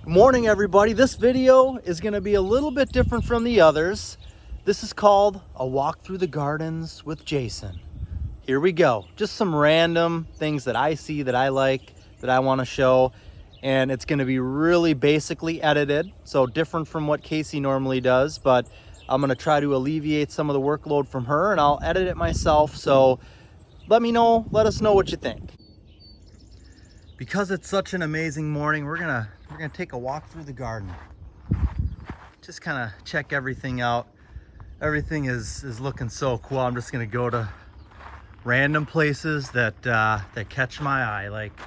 Good morning, everybody. This video is going to be a little bit different from the others. This is called A Walk Through the Gardens with Jason. Here we go. Just some random things that I see that I like, that I want to show. And it's going to be really basically edited, so different from what Casey normally does, but I'm going to try to alleviate some of the workload from her and I'll edit it myself. So let us know what you think. Because it's such an amazing morning, we're gonna take a walk through the garden. Just kind of check everything out. Everything is looking so cool. I'm just gonna go to random places that that catch my eye, like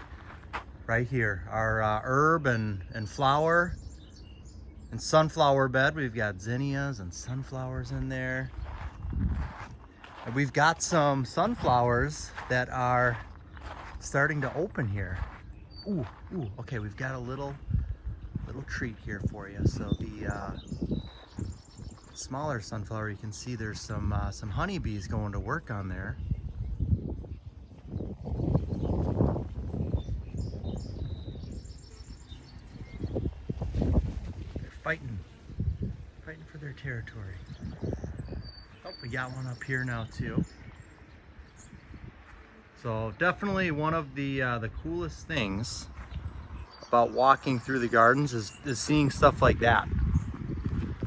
right here, our herb and flower and sunflower bed. We've got zinnias and sunflowers in there. And we've got some sunflowers that are starting to open here. Ooh, okay, we've got a little treat here for you. So the smaller sunflower, you can see there's some honeybees going to work on there. They're fighting for their territory. Oh, we got one up here now too. So definitely one of the coolest things about walking through the gardens is seeing stuff like that.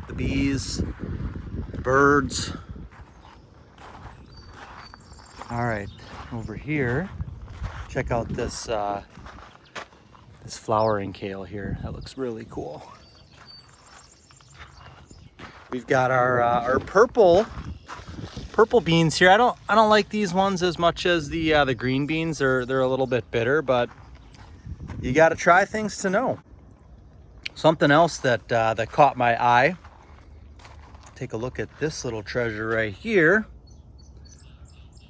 The bees, the birds. All right, over here, check out this this flowering kale here. That looks really cool. We've got our purple beans here. I don't like these ones as much as the green beans. They're a little bit bitter, but you got to try things to know. Something else that caught my eye. Take a look at this little treasure right here.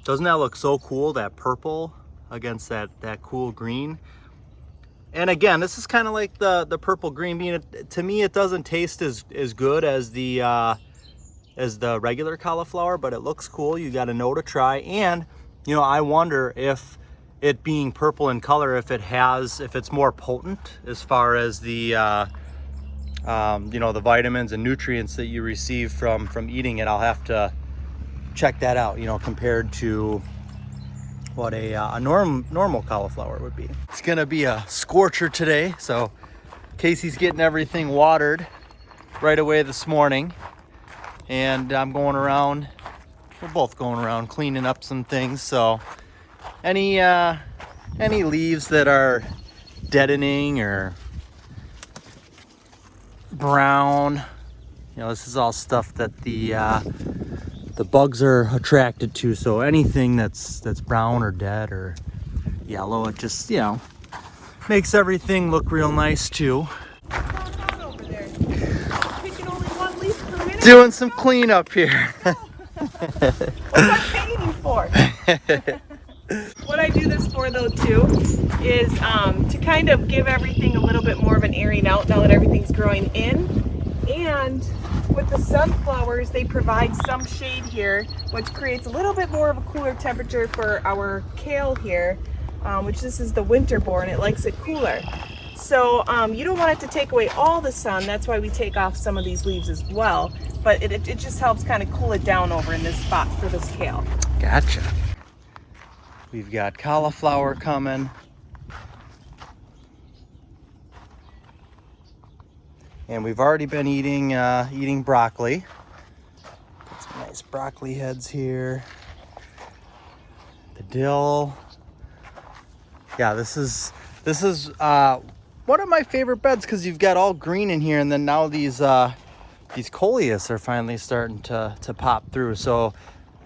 Doesn't that look so cool? That purple against that cool green. And again, this is kind of like the purple green bean. To me, it doesn't taste as good as the regular cauliflower, but it looks cool. You got to know to try. And I wonder if it being purple in color, if it's more potent as far as the the vitamins and nutrients that you receive from eating it. I'll have to check that out, compared to what a normal cauliflower would be. It's gonna be a scorcher today, so Casey's getting everything watered right away this morning. And I'm going around, we're both going around cleaning up some things. So any leaves that are deadening or brown, this is all stuff that the bugs are attracted to. So anything that's brown or dead or yellow, it just makes everything look real nice too. Doing some cleanup here. What's that painting for? What I do this for though too is to kind of give everything a little bit more of an airing out now that everything's growing in. And with the sunflowers, they provide some shade here, which creates a little bit more of a cooler temperature for our kale here, which this is the winter born. It likes it cooler. So you don't want it to take away all the sun. That's why we take off some of these leaves as well. But it just helps kind of cool it down over in this spot for this kale. Gotcha. We've got cauliflower coming. And we've already been eating broccoli. Got some nice broccoli heads here. The dill. Yeah, this is one of my favorite beds because you've got all green in here, and then now these coleus are finally starting to pop through. So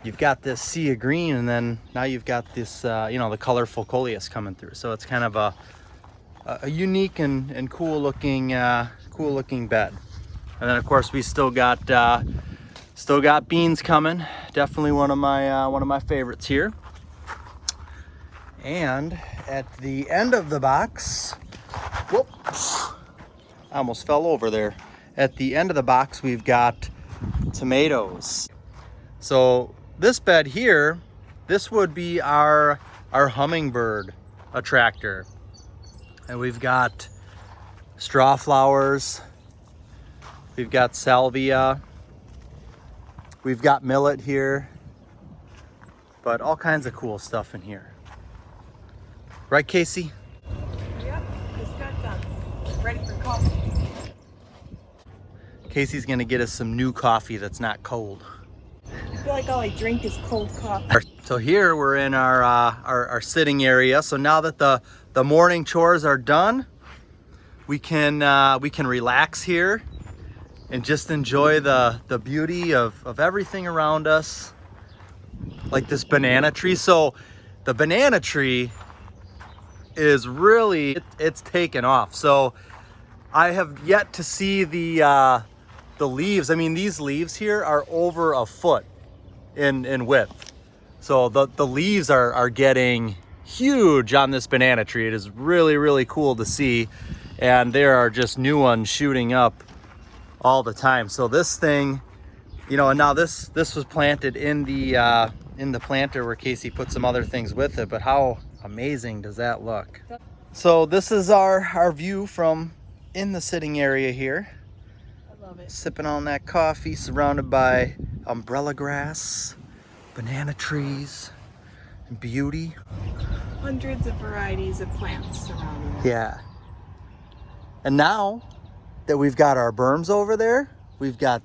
you've got this sea of green, and then now you've got this the colorful coleus coming through. So it's kind of a unique and cool looking bed. And then of course we still got beans coming. Definitely one of my favorites here. And at the end of the box, whoops, I almost fell over there. At the end of the box, we've got tomatoes. So this bed here, this would be our hummingbird attractor. And we've got straw flowers. We've got salvia. We've got millet here. But all kinds of cool stuff in here. Right, Casey? Yep, just got done. Ready for coffee. Casey's gonna get us some new coffee that's not cold. I feel like all I drink is cold coffee. So here we're in our sitting area. So now that the morning chores are done, we can relax here and just enjoy the beauty of everything around us. Like this banana tree. So the banana tree is really, it's taken off. So I have yet to see the leaves. I mean, these leaves here are over a foot in width. So the leaves are getting huge on this banana tree. It is really, really cool to see. And there are just new ones shooting up all the time. So this thing, you know, and now this was planted in the planter where Casey put some other things with it, but how amazing does that look? So this is our view from in the sitting area here. I love it. Sipping on that coffee, surrounded by umbrella grass, banana trees, and beauty. Hundreds of varieties of plants surrounding us. Yeah. And now that we've got our berms over there, we've got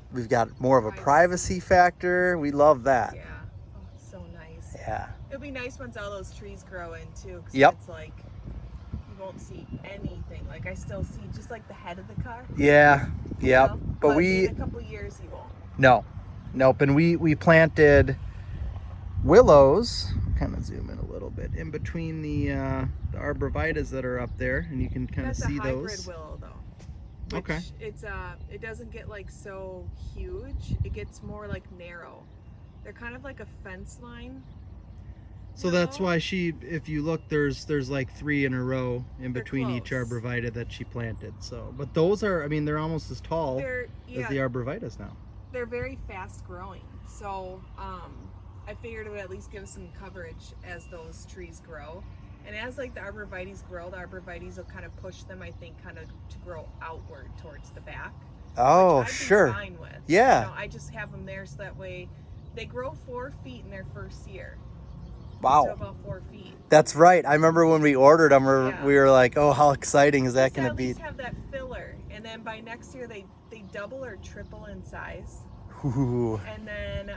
more of a privacy factor. We love that. Yeah. Oh, it's so nice. Yeah. It'll be nice once all those trees grow in too. 'Cause Yep. it's like you won't see anything. Like I still see just like the head of the car. Yeah. you Yep. know? But we in a couple years you won't. nope. And we planted willows. Kind of zoom in a little bit in between the arborvitaes that are up there, and you can kind of That's see a hybrid those. willow though. Okay. It's it doesn't get like so huge. It gets more like narrow. They're kind of like a fence line. So that's why if you look, there's like 3 in a row in They're between each close. arborvitae that she planted. So, but those are, I mean, they're almost as tall They're as the arborvitaes now. they're very fast growing. So I figured it would at least give us some coverage as those trees grow. And as like the arborvitaes grow, the arborvitaes will kind of push them, I think, kind of to grow outward towards the back. Oh, which I'd be sure. fine with. Yeah. You know, I just have them there so that way they grow 4 feet in their first year. Wow. So about 4 feet. That's right. I remember when we ordered them, Yeah. we were like, oh, how exciting is that Just going to at be? least have that filler, and then by next year they double or triple in size, Ooh. and then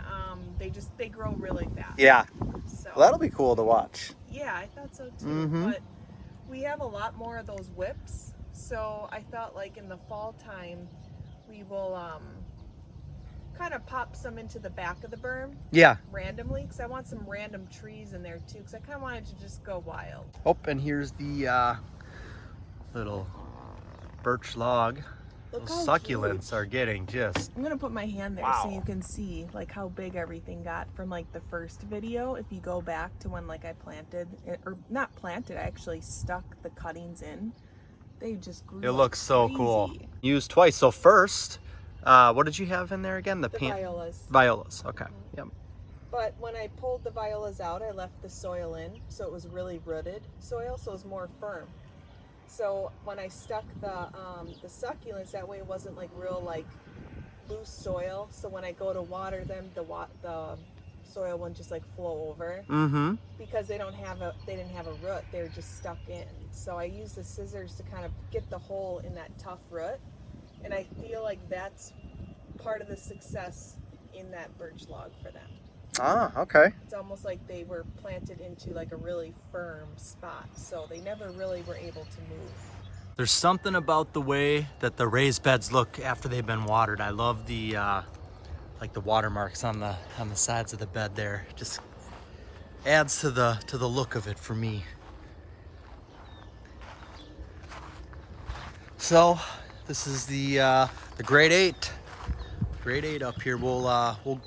they grow really fast. Yeah. So Well, that'll be cool to watch. yeah, I thought so too. Mhm. But we have a lot more of those whips, so I thought like in the fall time we will kind of pop some into the back of the berm Yeah. randomly, because I want some random trees in there too, because I kind of wanted to just go wild. Oh, and here's the little birch log. Look Those how succulents are getting just, I'm gonna put my hand there so Wow. you can see like how big everything got from like the first video. If you go back to when like I planted it, or not planted, I actually stuck the cuttings in. They just grew. it like looks so crazy. cool. Used twice. So first, what did you have in there again? The violas. Violas. Okay. Yep. But when I pulled the violas out, I left the soil in, so it was really rooted soil, so it was more firm. So when I stuck the succulents, that way it wasn't like real like loose soil. So when I go to water them, the soil wouldn't just like flow over, Mm-hmm. because they didn't have a root. They were just stuck in. So I used the scissors to kind of get the hole in that tough root, and I feel like that's part of the success in that birch log for them. Ah, okay. It's almost like they were planted into like a really firm spot, so they never really were able to move. There's something about the way that the raised beds look after they've been watered. I love the like the watermarks on the sides of the bed there. Just adds to the look of it for me. So this is the grade 8. Grade 8 up here. We'll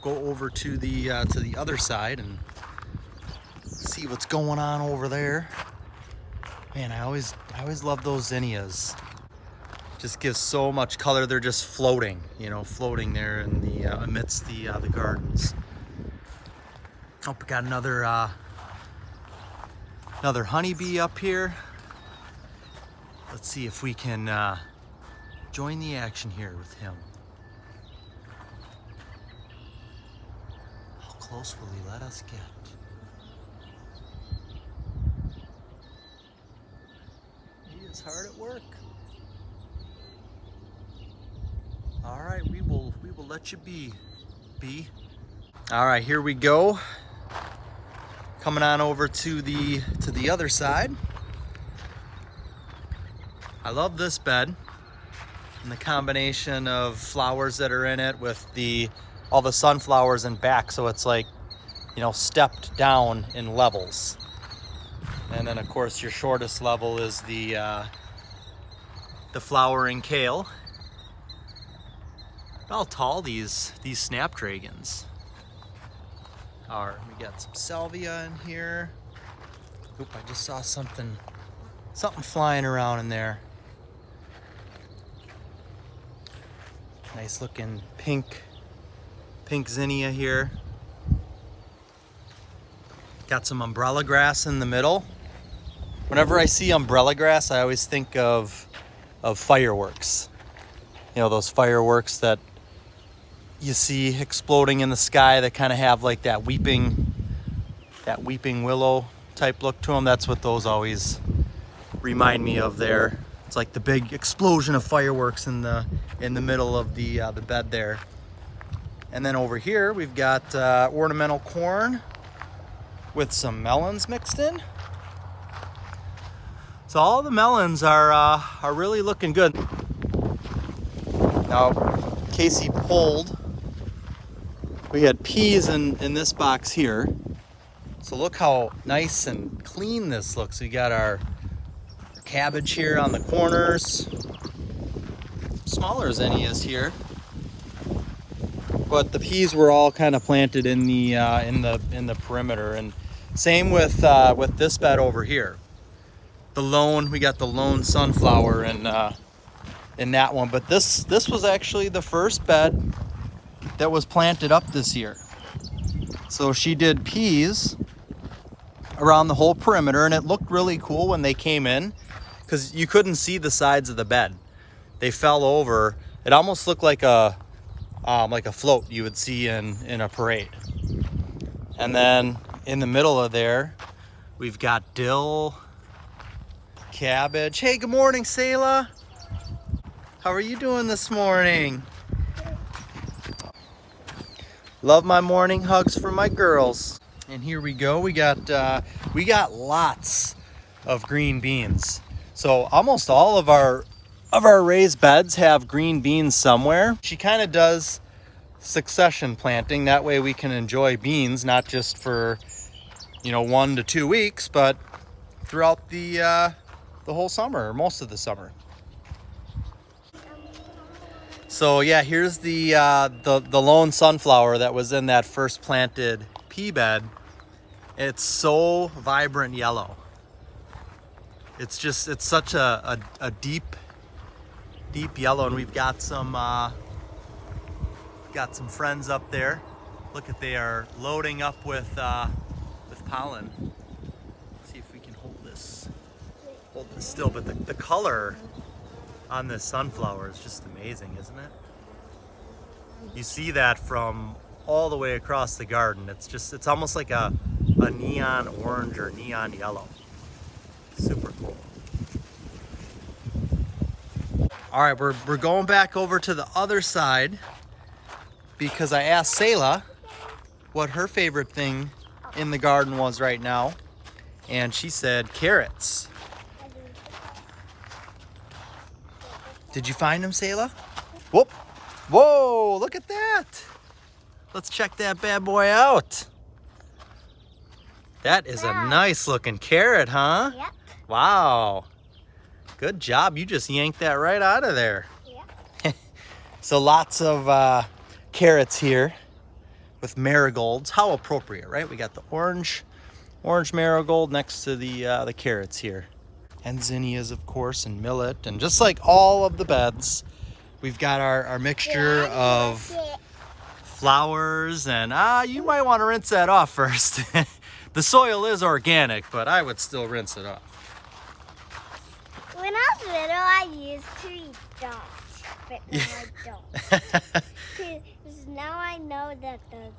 go over to the other side and see what's going on over there. Man, I always love those zinnias. Just gives so much color. They're just floating, floating there in the amidst the gardens. Oh, we got another honeybee up here. Let's see if we can join the action here with him. How close will he let us get? He is hard at work. All right, we will let you be, bee. All right, here we go. Coming on over to the other side. I love this bed and the combination of flowers that are in it with all the sunflowers in back, so it's like, you know, stepped down in levels. And then of course your shortest level is the flowering kale. How tall these snapdragons are. We got some salvia in here. Oop, I just saw something flying around in there. Nice looking pink zinnia here. Got some umbrella grass in the middle. Whenever I see umbrella grass, I always think of fireworks. You know, those fireworks that you see exploding in the sky that kind of have like that weeping willow type look to them. That's what those always remind me of there. It's like the big explosion of fireworks in the middle of the bed there. And then over here we've got ornamental corn with some melons mixed in. So all the melons are really looking good. Now, Casey pulled. We had peas in this box here. So look how nice and clean this looks. We got our cabbage here on the corners. Smaller zinnias here. But the peas were all kind of planted in the perimeter. And same with this bed over here. We got the lone sunflower in that one. But this was actually the first bed that was planted up this year. So she did peas around the whole perimeter, and it looked really cool when they came in because you couldn't see the sides of the bed. They fell over. It almost looked like a float you would see in a parade. And then in the middle of there, we've got dill, cabbage. Hey, good morning, Selah. How are you doing this morning? Love my morning hugs for my girls. And here we go. We got lots of green beans. So almost all of our raised beds have green beans somewhere. She kind of does succession planting. That way we can enjoy beans, not just for, 1 to 2 weeks, but throughout the whole summer, or most of the summer. So yeah, here's the lone sunflower that was in that first planted pea bed. It's so vibrant yellow. It's such a deep yellow, and we've got some friends up there. Look at, they are loading up with pollen. Let's see if we can hold this still, but the color on this sunflower is just amazing, isn't it? You see that from all the way across the garden. It's almost like a neon orange or neon yellow. Super cool. All right, we're going back over to the other side because I asked Selah what her favorite thing in the garden was right now, and she said carrots. Did you find them, Selah? Whoop! Whoa! Look at that! Let's check that bad boy out. That is a nice looking carrot, huh? Yep. Wow. Good job. You just yanked that right out of there. Yep. So lots of carrots here with marigolds. How appropriate, right? We got the orange marigold next to the carrots here. And zinnias, of course, and millet. And just like all of the beds, we've got our mixture of flowers. And you might want to rinse that off first. The soil is organic, but I would still rinse it off. When I was little, I used to eat dogs. but now I don't. Because now I know that there's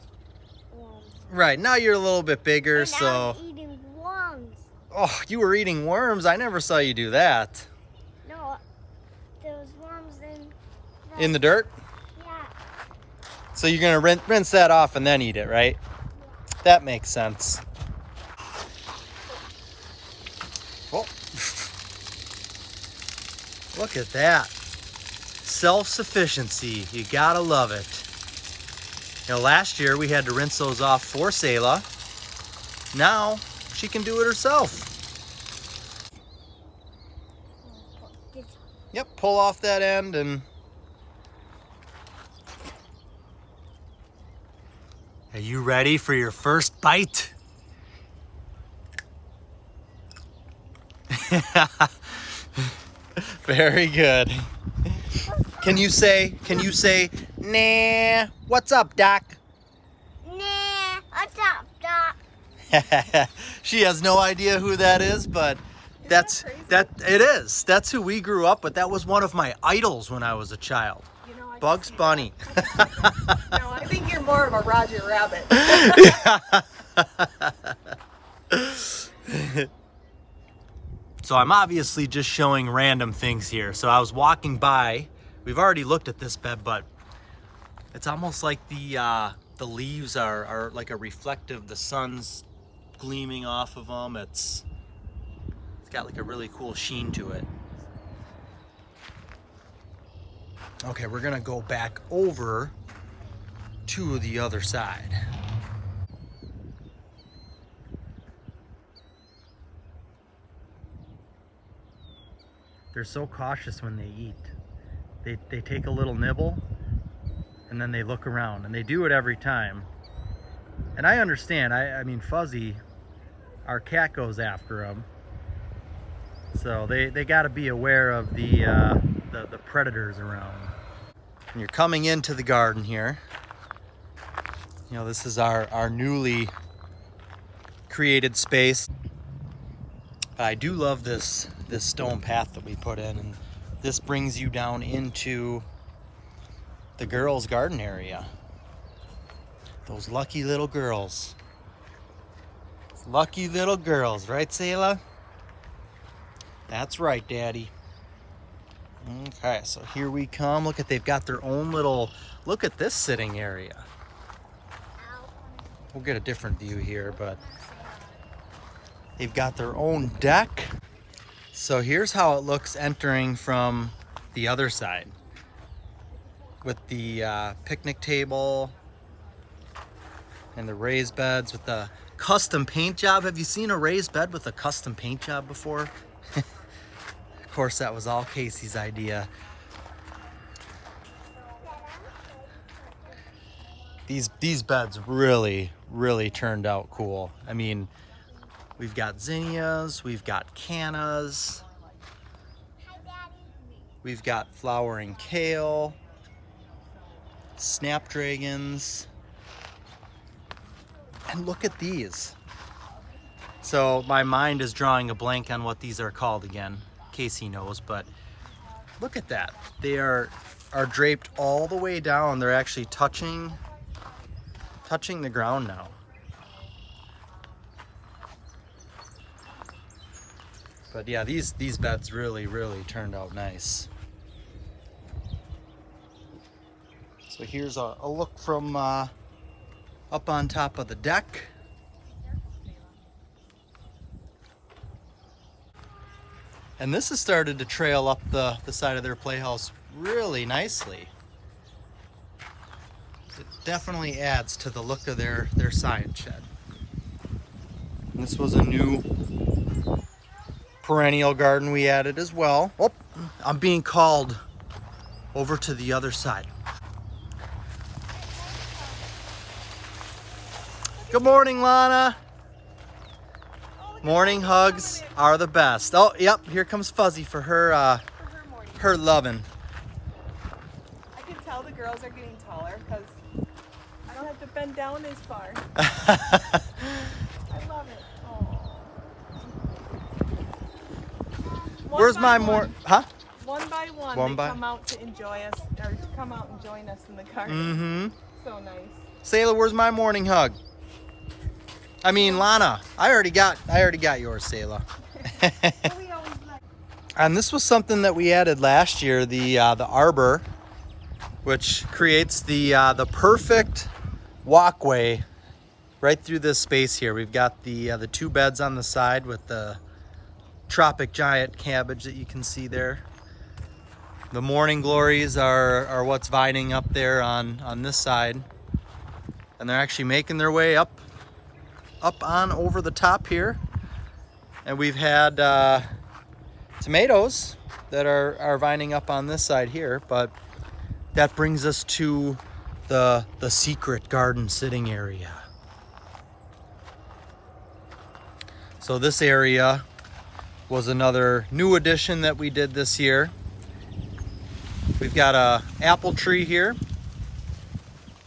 worms. Right, now you're a little bit bigger, And now so... I'm eating worms. Oh, you were eating worms? I never saw you do that. No, there's worms In the dirt? Yeah. So you're gonna rinse that off and then eat it, right? That makes sense. Oh. Look at that. Self-sufficiency. You gotta love it. You know, last year we had to rinse those off for Selah. Now she can do it herself. Yep, pull off that end and... Are you ready for your first bite? Very good. Can you say, nah, what's up, Doc? Nah, what's up, Doc? She has no idea who that is, but it is. That's who we grew up with. That was one of my idols when I was a child. You know, I can Bugs see Bunny. that. No, I think you're more of a Roger Rabbit. So I'm obviously just showing random things here. So I was walking by. We've already looked at this bed, but it's almost like the leaves are like a reflective. The sun's gleaming off of them. It's got like a really cool sheen to it. Okay, we're gonna go back over to the other side. They're so cautious when they eat. They take a little nibble and then they look around, and they do it every time. And I understand. I mean, Fuzzy, our cat, goes after them. So they got to be aware of the predators around. And you're coming into the garden here. You know, this is our newly created space. I do love this stone path that we put in, and this brings you down into the girls' garden area. Those lucky little girls. Lucky little girls, right, Selah? That's right, Daddy. Okay, so here we come. Look at, they've got their own little, look at this sitting area. We'll get a different view here, but they've got their own deck. So here's how it looks entering from the other side, with the picnic table and the raised beds with the custom paint job. Have you seen a raised bed with a custom paint job before? Of course, that was all Casey's idea. These beds really turned out cool. I mean, we've got zinnias, we've got cannas, we've got flowering kale, snapdragons, and look at these. So my mind is drawing a blank on what these are called again. Casey knows, but look at that. They are draped all the way down. They're actually touching the ground now. But yeah, these beds really turned out nice. So here's a look from up on top of the deck. And this has started to trail up the side of their playhouse really nicely. It definitely adds to the look of their science shed. And this was a new perennial garden we added as well. Oh, I'm being called over to the other side. Good morning, Lana. Morning hugs are the best. Oh, yep, here comes Fuzzy for her her loving. I can tell the girls are getting taller because I don't have to bend down as far. I love it. Aww. Where's my more? Huh? One by one, One they by- come out to enjoy us, or to come out and join us in the garden. Mm-hmm. So nice. Sayla, where's my morning hug? I mean, Lana, I already got yours, Sayla. We always like. And this was something that we added last year, the arbor, which creates the perfect walkway right through this space here. We've got the 2 beds on the side with the tropic giant cabbage that you can see there. The morning glories are what's vining up there on this side, and they're actually making their way up on over the top here. And we've had tomatoes that are vining up on this side here, but that brings us to the secret garden sitting area. So this area was another new addition that we did this year. We've got a apple tree here,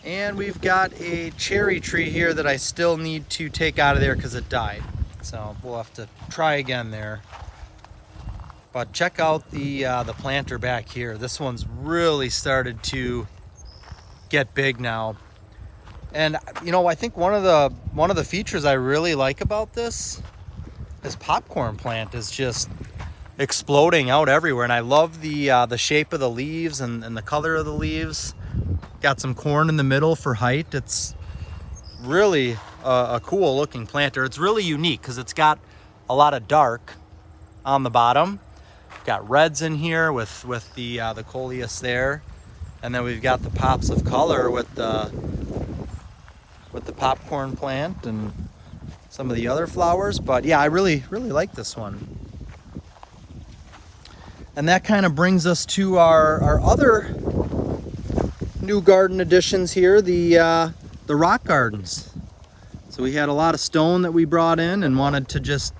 and we've got a cherry tree here that I still need to take out of there because it died. So we'll have to try again there. But check out the planter back here. This one's really started to get big now. And you know, I think one of the features I really like about this popcorn plant is just exploding out everywhere. And I love the shape of the leaves and the color of the leaves. Got some corn in the middle for height. It's really a cool looking planter. It's really unique because it's got a lot of dark on the bottom. Got reds in here with the coleus there, and then we've got the pops of color with the popcorn plant and some of the other flowers. But yeah, I really like this one. And that kind of brings us to our other new garden additions here, the rock gardens. So we had a lot of stone that we brought in and wanted to just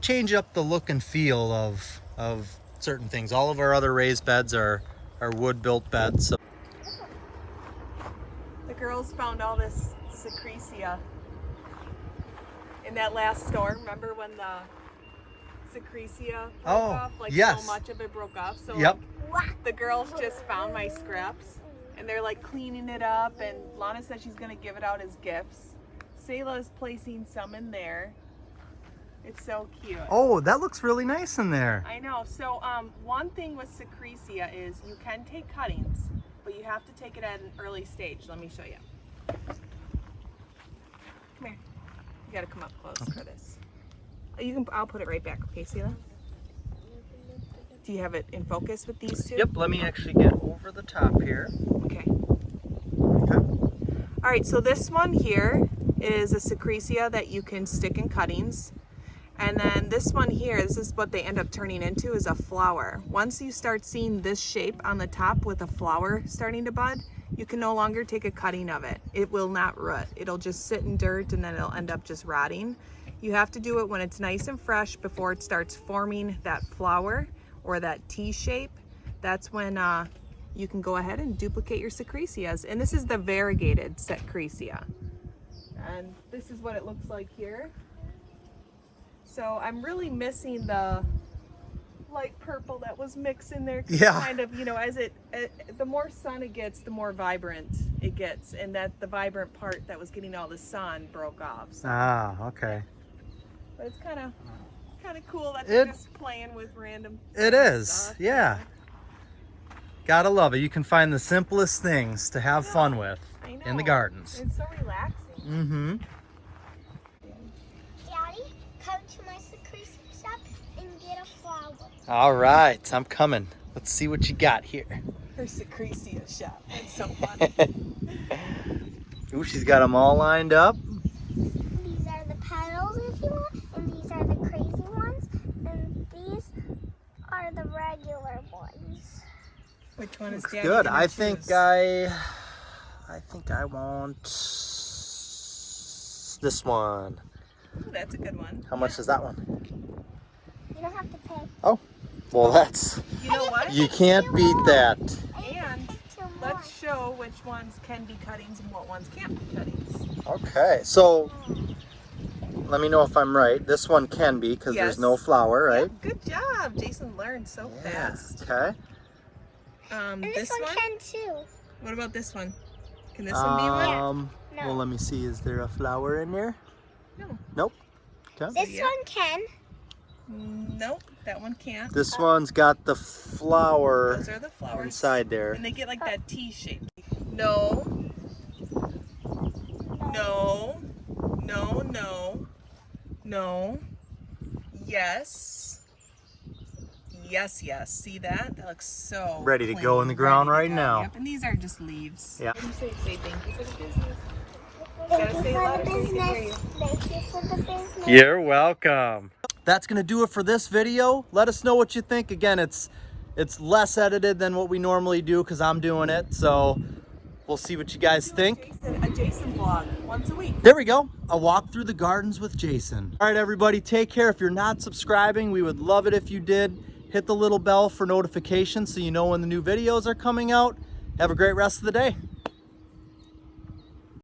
change up the look and feel of certain things. All of our other raised beds are wood-built beds. So. The girls found all this Secretia in that last storm. Remember when the Secretia broke off? Like yes. So much of it broke off. So Yep. like, the girls just found my scraps and they're like cleaning it up, and Lana said she's gonna give it out as gifts. Sayla is placing some in there. It's so cute. Oh, that looks really nice in there. I know. So one thing with Secretia is you can take cuttings, but you have to take it at an early stage. Let me show you. Come here. You gotta come up close for this. I'll put it right back. Okay, Sayla? Do you have it in focus with these two? Yep, let me actually get over the top here. Okay. Okay. All right, so this one here is a Secretia that you can stick in cuttings. And then this one here, this is what they end up turning into, is a flower. Once you start seeing this shape on the top with a flower starting to bud, you can no longer take a cutting of it. It will not root. It'll just sit in dirt and then it'll end up just rotting. You have to do it when it's nice and fresh before it starts forming that flower or that T shape. That's when you can go ahead and duplicate your Secretias. And this is the variegated Secretia. And this is what it looks like here. So I'm really missing the light purple that was mixed in there. Yeah. Kind of, you know, as the more sun it gets, the more vibrant it gets. And that the vibrant part that was getting all the sun broke off. So. Ah, okay. But it's kind of cool that they're just playing with random It is, stuff. yeah. Gotta love it. You can find the simplest things to have fun with I know. in the gardens. It's so relaxing. Mm-hmm. Daddy, come to my Secretia shop and get a flower. All right, I'm coming. Let's see what you got here. Her Secretia shop. It's so funny. Ooh, she's got them all lined up. These are the petals if you want, and these are the crazy ones, and these are the regular ones. Which one is Looks Daddy good. gonna I choose? think I want this one. Ooh, that's a good one. How much is that one? You don't have to pay. Oh, well, that's, You know what? you can't beat that. And Two more. let's show which ones can be cuttings and what ones can't be cuttings. Okay, so let me know if I'm right. This one can be because Yes. there's no flower, right? Yeah, good job. Jason learned so fast. Okay. And This one? can too. What about this one? Can this one be one? No. Well, let me see. Is there a flower in there? No. Nope. Okay. This Yeah. one can. Nope, that one can't. This one's got the flower Those are the flowers. inside there. And they get like that T shape. No. No. No, no. No. Yes. Yes, yes. See that? That looks so Ready to clean. go in the ground Ready to right go. now. Yep, and these are just leaves. Yeah. What do you say? Say thank you for the business. Thank Gotta you say it for louder the so we can hear business. you. Thank you for the business. You're welcome. That's gonna do it for this video. Let us know what you think. Again, it's less edited than what we normally do because I'm doing it. So we'll see what you guys think. A Jason vlog once a week. There we go. A walk through the gardens with Jason. All right, everybody, take care. If you're not subscribing, we would love it if you did. Hit the little bell for notifications so you know when the new videos are coming out. Have a great rest of the day.